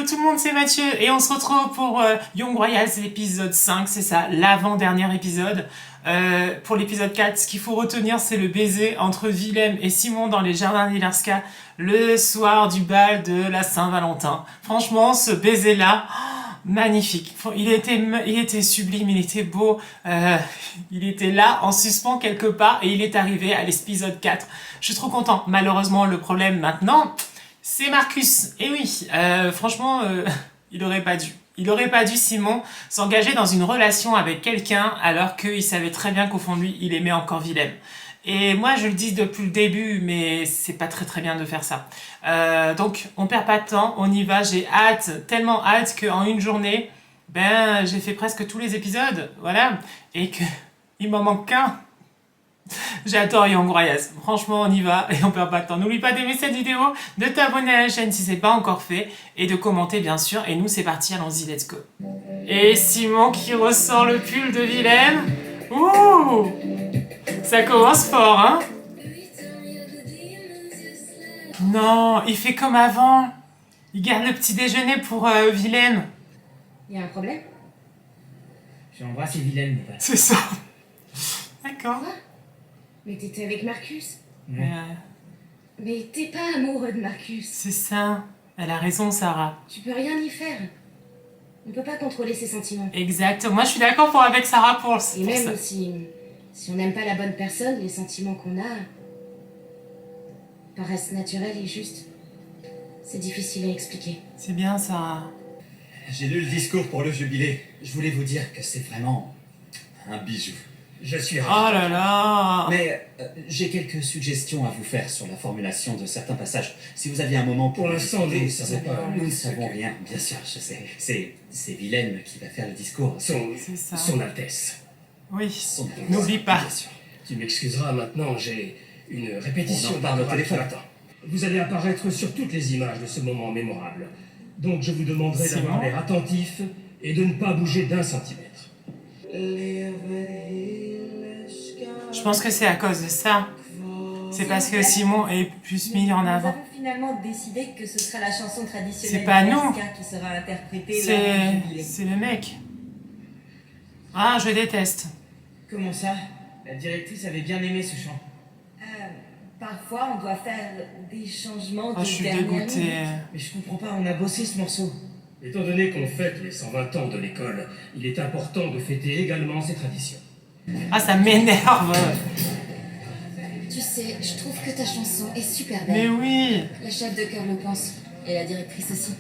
Hello tout le monde, c'est Mathieu et on se retrouve pour Young Royals l'épisode 5, c'est ça, l'avant-dernier épisode. Pour l'épisode 4, ce qu'il faut retenir, c'est le baiser entre Willem et Simon dans les jardins d'Ilarska le soir du bal de la Saint-Valentin. Franchement, ce baiser-là, magnifique. Il était sublime, il était beau, il était là en suspens quelque part et il est arrivé à l'épisode 4. Je suis trop content. Malheureusement, le problème maintenant, c'est Marcus. Et oui, franchement, il aurait pas dû. Il aurait pas dû, Simon, s'engager dans une relation avec quelqu'un alors qu'il savait très bien qu'au fond de lui, il aimait encore Willem. Et moi, je le dis depuis le début, mais c'est pas très bien de faire ça. Donc, on perd pas de temps, on y va. J'ai hâte, tellement hâte qu'en une journée, j'ai fait presque tous les épisodes, voilà, et que il m'en manque qu'un. J'adore Young Royals. Franchement, on y va et on perd pas de temps. N'oublie pas d'aimer cette vidéo, de t'abonner à la chaîne si c'est pas encore fait et de commenter bien sûr. Et nous, c'est parti, allons-y, let's go. Et Simon qui ressort le pull de Willem. Ouh, ça commence fort, hein? Non, il fait comme avant. Il garde le petit déjeuner pour Willem. Il y a un problème? J'ai embrassé Willem, mon père. C'est ça. D'accord. Quoi? Mais t'étais avec Marcus? Ouais. Mais t'es pas amoureux de Marcus. C'est ça. Elle a raison, Sarah. Tu peux rien y faire. On peut pas contrôler ses sentiments. Exact. Moi, je suis d'accord avec Sarah pour Et ça. même si on n'aime pas la bonne personne, les sentiments qu'on a paraissent naturels et justes. C'est difficile à expliquer. C'est bien, Sarah. J'ai lu le discours pour le jubilé. Je voulais vous dire que c'est vraiment un bijou. Je suis Oh ravi. là là. Mais j'ai quelques suggestions à vous faire sur la formulation de certains passages. Si vous aviez un moment pour l'instant, discuter, nous ça savons serait- pas. Nous ne savons rien, bien sûr, je sais. C'est Willem qui va faire le discours. C'est ça. Son Altesse. Oui. Son- N'oublie pas. Bien sûr. Tu m'excuseras maintenant, j'ai une répétition On en parle au d'Arthur téléphone. Attends. Vous allez apparaître sur toutes les images de ce moment mémorable. Donc je vous demanderai C'est d'avoir bon. l'air attentif et de ne pas bouger d'1 centimètre. Je pense que c'est à cause de ça. C'est parce que Simon est plus mis en Nous avant. avons finalement décidé que ce sera la chanson traditionnelle C'est pas nous. d'Alaska qui sera interprétée lors du jubilé. C'est le mec. Ah, je déteste. Comment ça? La directrice avait bien aimé ce chant. Parfois, on doit faire des changements Oh, de je suis dernière dégoûtée. minute. Mais je comprends pas, on a bossé ce morceau. Étant donné qu'on fête les 120 ans de l'école, il est important de fêter également ces traditions. Ah, ça m'énerve. Tu sais, je trouve que ta chanson est super Mais belle. oui. La chef de chœur le pense. Et la directrice aussi.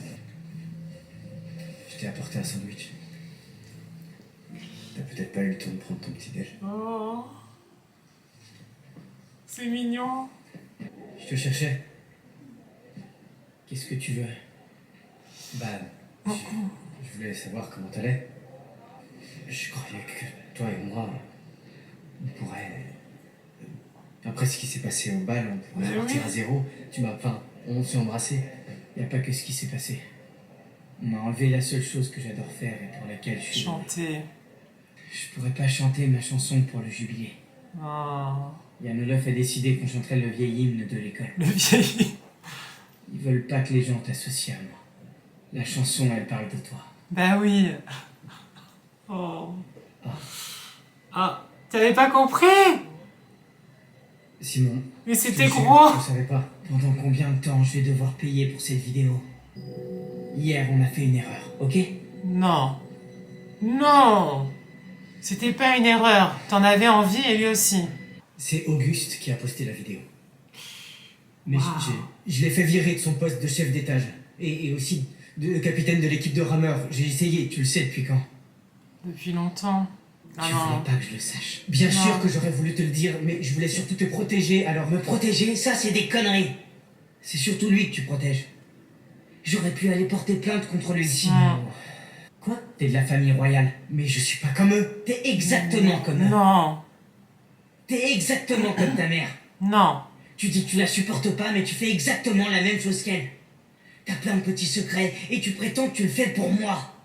Je t'ai apporté un sandwich. T'as peut-être pas eu le temps de prendre ton petit déj. Oh. C'est mignon. Je te cherchais. Qu'est-ce que tu veux? Bah, je voulais savoir comment t'allais. Je croyais que toi et moi, on pourrait... Après ce qui s'est passé au bal, on pourrait Mais repartir oui. à zéro. On s'est embrassés. Y a pas que ce qui s'est passé. On m'a enlevé la seule chose que j'adore faire et pour laquelle je suis... Chanter. Je pourrais pas chanter ma chanson pour le jubilé. Oh. Yann Olof a décidé qu'on chanterait le vieil hymne de l'école. Le vieil. Ils veulent pas que les gens t'associent à moi. La chanson, elle parle de toi. Bah oui. Oh. Ah, t'avais pas compris? Simon. Mais je c'était te jure, gros. Je savais pas. Pendant combien de temps je vais devoir payer pour cette vidéo? Hier, on a fait une erreur, ok? Non. Non. C'était pas une erreur. T'en avais envie et lui aussi. C'est Auguste qui a posté la vidéo. Mais Wow. je l'ai fait virer de son poste de chef d'étage. Et aussi de capitaine de l'équipe de rameurs. J'ai essayé, tu le sais depuis quand? Depuis longtemps. Ah Tu non. voulais pas que je le sache. Bien Non. sûr que j'aurais voulu te le dire, mais je voulais surtout te protéger. Alors me protéger, ça c'est des conneries. C'est surtout lui que tu protèges. J'aurais pu aller porter plainte contre lui. Non. Quoi? T'es de la famille royale. Mais je suis pas comme eux. T'es exactement comme eux. Non. T'es exactement comme ta mère. Non. Tu dis que tu la supportes pas, mais tu fais exactement la même chose qu'elle. T'as plein de petits secrets, et tu prétends que tu le fais pour moi.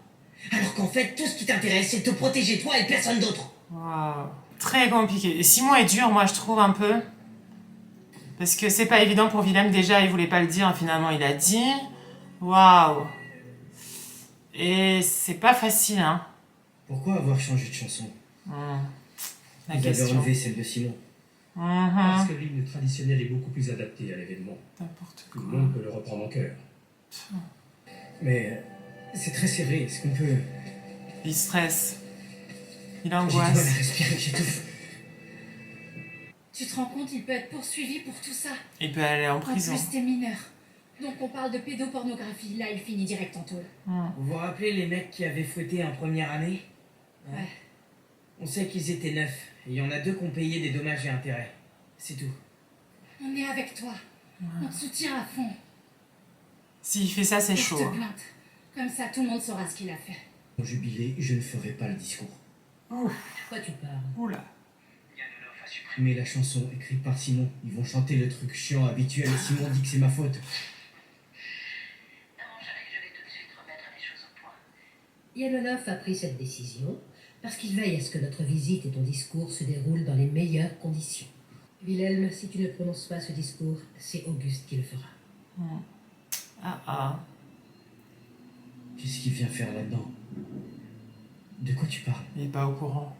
Alors qu'en fait, tout ce qui t'intéresse, c'est de te protéger toi et personne d'autre. Waouh. Très compliqué. Et Simon est dur, moi, je trouve, un peu. Parce que c'est pas évident pour Willem. Déjà, il voulait pas le dire. Finalement, il a dit. Waouh. Et c'est pas facile, hein. Pourquoi avoir changé de chanson? La Vous avez question. enlevé celle de Simon. Parce que l'hymne traditionnel est beaucoup plus adapté à l'événement. N'importe Tout quoi. le monde peut le reprendre en chœur. Mais c'est très serré, est-ce qu'on peut... Il stresse. Il J'ai du mal à angoisse. respirer, j'étouffe. Tu te rends compte, il peut être poursuivi pour tout ça. Il peut aller en En prison. plus, t'es mineur. Donc on parle de pédopornographie. Là, il finit direct en tôle. Vous vous rappelez les mecs qui avaient fouetté en première année? Ouais. On sait qu'ils étaient 9, et il y en a 2 qui ont payé des dommages et intérêts. C'est tout. On est avec toi. On te soutient à fond. S'il fait ça, c'est Et je chaud. te plainte. Comme ça, tout le monde saura ce qu'il a fait. Au jubilé, je ne ferai pas le discours. Quoi tu parles? Oula. Mais la chanson écrite par Simon, ils vont chanter le truc chiant habituel et Simon dit que c'est ma faute. Je vais tout de suite remettre les choses au point. Yellow a pris cette décision parce qu'il veille à ce que notre visite et ton discours se déroulent dans les meilleures conditions. Wilhelm, si tu ne prononces pas ce discours, c'est Auguste qui le fera. Ah ah. Qu'est-ce qu'il vient faire là-dedans? De quoi tu parles? Il est pas au courant.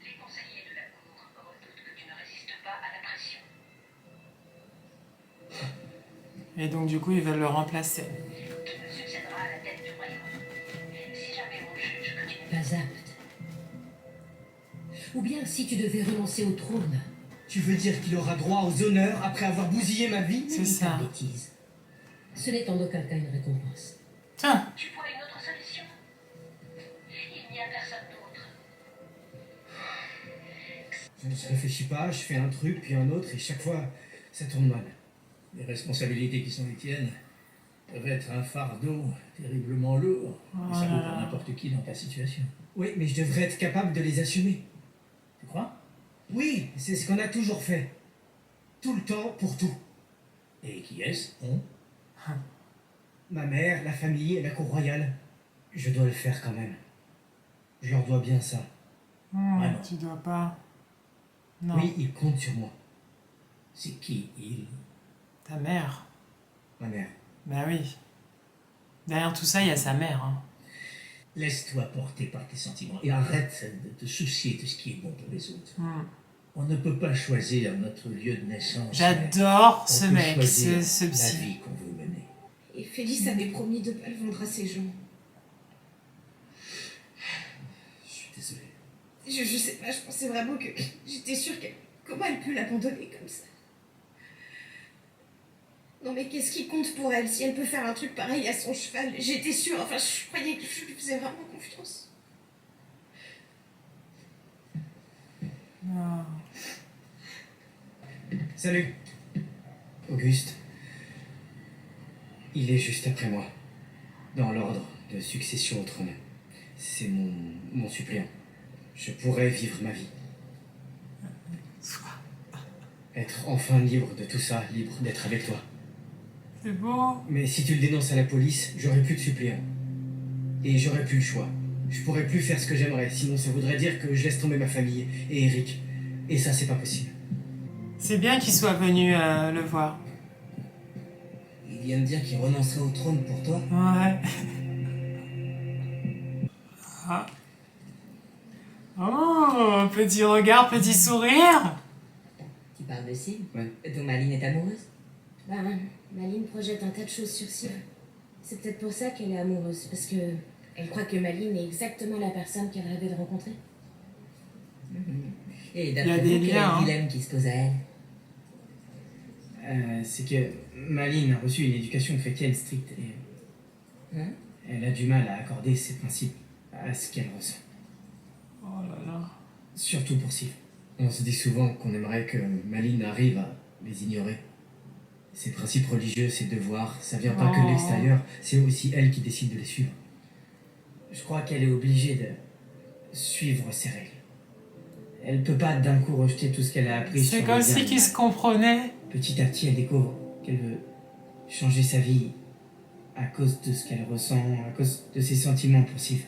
Les conseillers de la cour redoutent que tu ne résistes pas à la pression. Et donc, du coup, ils veulent le remplacer. Qui me succédera à la tête du royaume. Si jamais on juge que tu n'es Pas apte. Ou bien si tu devais renoncer au trône. Tu veux dire qu'il aura droit aux honneurs après avoir bousillé ma vie? C'est Ne dis pas ça. de bêtises. Ce n'est en aucun cas une récompense. Tiens. Tu vois une autre solution? Il n'y a personne d'autre. Je réfléchis pas, je fais un truc puis un autre et chaque fois ça tourne mal. Les responsabilités qui sont les tiennes peuvent être un fardeau terriblement lourd. Et ça vaut pour n'importe qui dans ta situation. Oui, mais je devrais être capable de les assumer. Tu crois? Oui, c'est ce qu'on a toujours fait. Tout le temps, pour tout. Et qui est-ce? On? Ma mère, la famille et la cour royale. Je dois le faire quand même. Je leur dois bien ça. Vraiment. Tu dois pas. Non. Oui, ils comptent sur moi. C'est qui il? Ta mère. Ma mère. Bah oui. Derrière tout ça, il y a sa mère. Hein. Laisse-toi porter par tes sentiments et arrête de te soucier de ce qui est bon pour les autres. On ne peut pas choisir notre lieu de naissance. J'adore mais ce on peut mec, choisir ce la psy. vie qu'on veut mener. Et Félix avait promis de pas le vendre à ses gens. Je suis désolé. Je sais pas, je pensais vraiment que... J'étais sûre qu'elle... Comment elle peut l'abandonner comme ça? Non mais qu'est-ce qui compte pour elle si elle peut faire un truc pareil à son cheval? J'étais sûre, enfin je croyais que je lui faisais vraiment confiance. Salut. Auguste. Il est juste après moi. Dans l'ordre de succession au trône. C'est mon suppléant. Je pourrais vivre ma vie. Être enfin libre de tout ça, libre d'être avec toi. C'est beau. Mais si tu le dénonces à la police, j'aurai plus de suppléant. Et j'aurai plus le choix. Je pourrai plus faire ce que j'aimerais, sinon ça voudrait dire que je laisse tomber ma famille et Eric. Et ça, c'est pas possible. C'est bien qu'il soit venu le voir. Il vient de dire qu'il renoncerait au trône pour toi. Ouais. Ah. Oh, petit regard, petit sourire. Tu parles de Sim? Ouais. Dont Maline est amoureuse? Ben, Maline projette un tas de choses sur Sim. C'est peut-être pour ça qu'elle est amoureuse, parce que elle croit que Maline est exactement la personne qu'elle rêvait de rencontrer. Et Il y a d'après des vous, quel liens, est hein. le dilemme qui se pose à elle? C'est que Maline a reçu une éducation chrétienne stricte et Hein? elle a du mal à accorder ses principes à ce qu'elle ressent. Oh là là. Surtout pour Sylve. On se dit souvent qu'on aimerait que Maline arrive à les ignorer. Ses principes religieux, ses devoirs, ça vient pas que de Oh. l'extérieur, c'est aussi elle qui décide de les suivre. Je crois qu'elle est obligée de suivre ses règles. Elle peut pas d'un coup rejeter tout ce qu'elle a appris C'est sur comme le si bien et qu'ils le se mal. comprenaient. Petit à petit, elle découvre qu'elle veut changer sa vie à cause de ce qu'elle ressent, à cause de ses sentiments pour Sylve.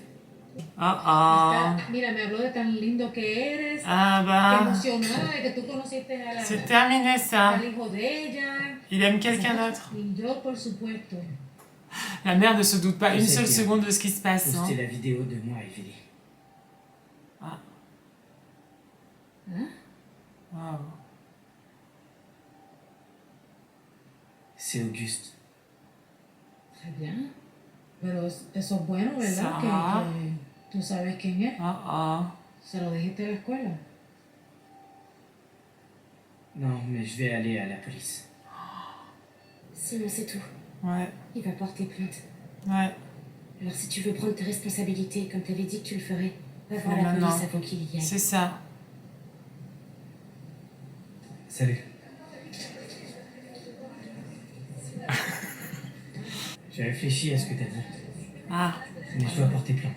Ah ah. Mira, me habló de tan lindo que eres, Ah bah. emocionada de que tú conociste a C'est terminé ça. al hijo de ella. Il aime quelqu'un d'autre. Y yo, por supuesto. La mère ne se doute pas Je une sais seule bien. seconde de ce qui se passe. Hein. Postez la vidéo de moi et Vili. Wow. C'est Auguste. Très bien. Pero eso es bueno, ¿verdad? Sarah. Que tú sabes quién es. Se lo dijiste a la escuela. Non, mais je vais aller à la police. Simon, c'est tout. Ouais, Il va porter plainte. ouais. Alors si tu veux prendre tes responsabilités, comme t'avais dit que tu le ferais, va voir Mais la maintenant, police avant qu'il y aille. C'est ça. Salut. J'ai réfléchi à ce que t'as dit, Ah. mais je dois porter plainte.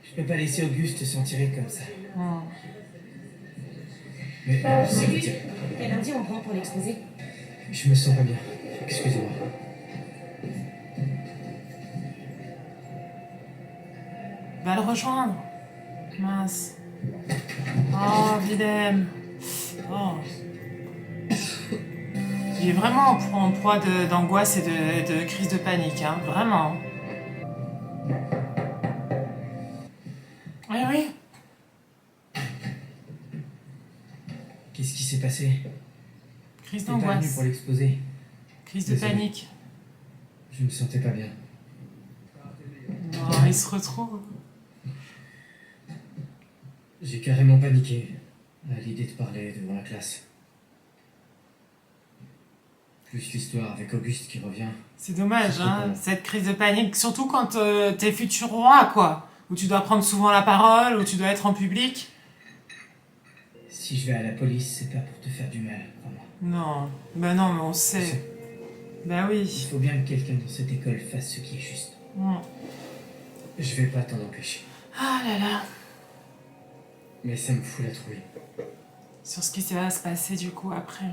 Je peux pas laisser Auguste s'en tirer comme ça. Hmm. Mais ça veut dire... Quel lundi on prend pour l'exposer? Je me sens pas bien. Excusez-moi. Va le rejoindre. Mince. Oh, Willem. Oh. Il est vraiment en proie d'angoisse et de crise de panique, hein. Vraiment. Oui, oui. Qu'est-ce qui s'est passé? Crise T'es pas venu d'angoisse. pour l'exposer. Crise de Désolé. panique. Je me sentais pas bien. Oh, il se retrouve. J'ai carrément paniqué à l'idée de parler devant la classe. Plus l'histoire avec Auguste qui revient. C'est dommage, C'est hein, bon. cette crise de panique, surtout quand t'es futur roi, quoi. Où tu dois prendre souvent la parole, où tu dois être en public. Si je vais à la police, c'est pas pour te faire du mal, crois-moi. Non, ben non, mais on sait. Ben Il oui. faut bien que quelqu'un dans cette école fasse ce qui est juste. Hmm. Je vais pas t'en empêcher. Ah là là. Mais ça me fout la trouille. Sur ce qui va se passer du coup après.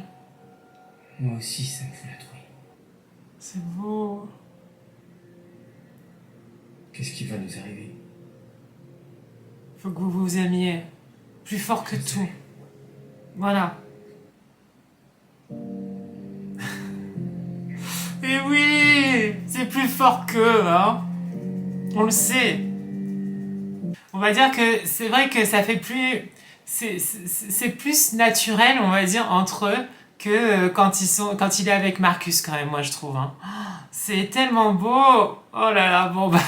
Moi aussi, ça me fout la trouille. C'est beau. Qu'est-ce qui va nous arriver? Faut que vous vous aimiez. Plus fort que tout. Voilà. Et oui, c'est plus fort qu'eux, hein. On le sait. On va dire que c'est vrai que ça fait plus... C'est plus naturel, on va dire, entre eux que quand il est avec Marcus, quand même, moi, je trouve. Hein. C'est tellement beau. Oh là là, bon, bah,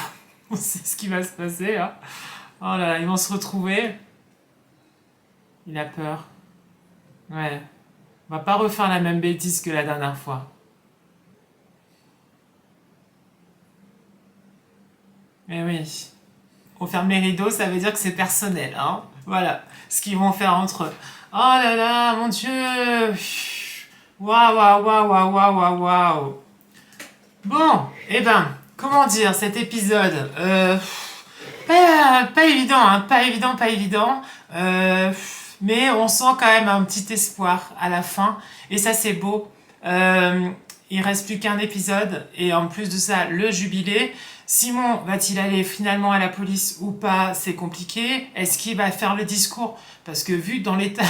on sait ce qui va se passer. Hein. Oh là là, ils vont se retrouver. Il a peur. Ouais. On va pas refaire la même bêtise que la dernière fois. Mais oui. On ferme les rideaux, ça veut dire que c'est personnel, hein. Voilà. Ce qu'ils vont faire entre eux. Oh là là, mon Dieu. Waouh, waouh, waouh, waouh, waouh, waouh, waouh. Bon, eh ben, comment dire, cet épisode, pas évident, hein, pas évident, mais on sent quand même un petit espoir à la fin, et ça c'est beau. Il reste plus qu'un épisode, et en plus de ça, le jubilé. Simon va-t-il aller finalement à la police ou pas? C'est compliqué. Est-ce qu'il va faire le discours? Parce que vu dans l'état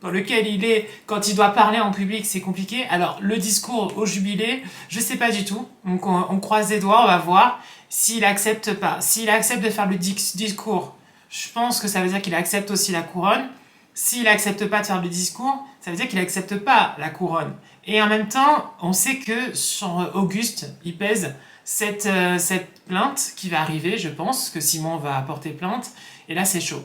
dans lequel il est, quand il doit parler en public, c'est compliqué. Alors, le discours au jubilé, je sais pas du tout. Donc, on croise les doigts, on va voir s'il accepte pas. S'il accepte de faire le discours, je pense que ça veut dire qu'il accepte aussi la couronne. S'il accepte pas de faire le discours, ça veut dire qu'il accepte pas la couronne. Et en même temps, on sait que sur Auguste, il pèse cette plainte qui va arriver, je pense, que Simon va porter plainte. Et là, c'est chaud.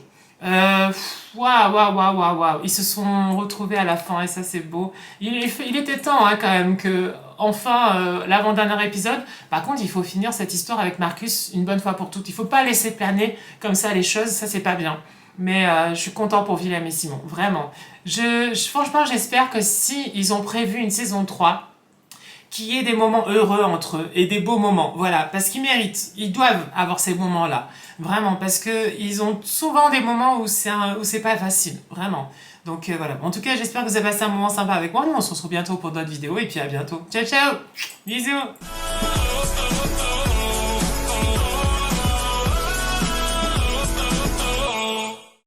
Waouh. Ils se sont retrouvés à la fin et ça, c'est beau. Il était temps, hein, quand même, que, enfin, l'avant-dernier épisode. Par contre, il faut finir cette histoire avec Marcus une bonne fois pour toutes. Il faut pas laisser planer comme ça les choses, ça, c'est pas bien. Mais je suis content pour Willem et Simon, vraiment. Franchement, j'espère que si ils ont prévu une saison 3, qu'il y ait des moments heureux entre eux et des beaux moments, voilà, parce qu'ils méritent, ils doivent avoir ces moments-là, vraiment, parce que ils ont souvent des moments où c'est pas facile, vraiment. Donc voilà, en tout cas, j'espère que vous avez passé un moment sympa avec moi. Nous, on se retrouve bientôt pour d'autres vidéos et puis à bientôt. Ciao, ciao, bisous.